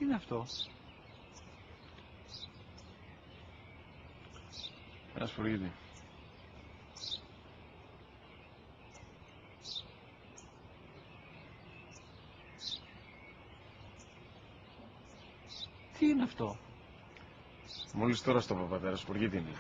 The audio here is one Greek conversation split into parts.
Τι είναι αυτό? Ένα σπουργίτη. Τι είναι αυτό? Μόλις τώρα στο πατέρα, σπουργίτη είναι.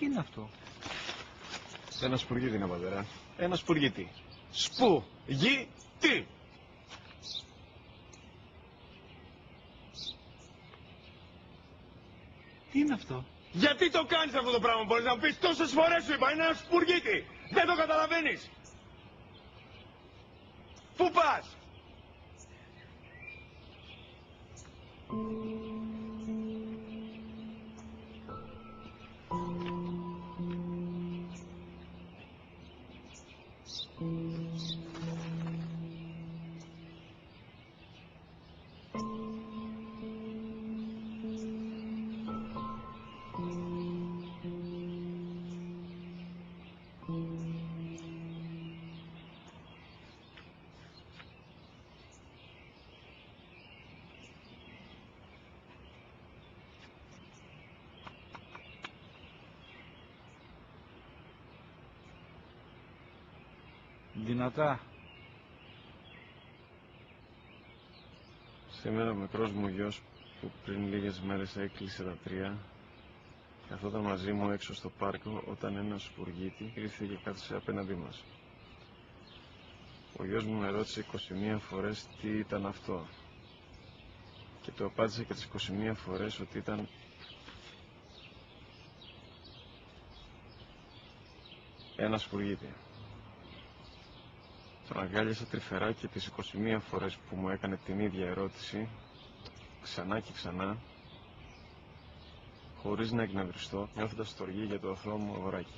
Τι είναι αυτό? Ένα σπουργίτη είναι, πατέρα. Ένα σπουργίτη. Σπου-γι-τι. Τι είναι αυτό? Γιατί το κάνεις αυτό το πράγμα, μπορείς να μου πεις? Τόσες φορές σου είπα, είναι ένα σπουργίτη. Δεν το καταλαβαίνεις. Πού πας? Δυνατά. Σήμερα ο μικρός μου γιος που πριν λίγες μέρες έκλεισε τα 3 καθόταν μαζί μου έξω στο πάρκο όταν ένας σπουργίτη ήρθε και κάθισε απέναντί μας. Ο γιος μου με ρώτησε 21 φορές τι ήταν αυτό και του απάντησε και τις 21 φορές ότι ήταν ένα σπουργίτη. Τον αγκάλιασα τρυφερά και τις 21 φορές που μου έκανε την ίδια ερώτηση ξανά και ξανά, χωρίς να εκνευριστώ, νιώθοντας στοργή για το αθώο μου αγοράκι.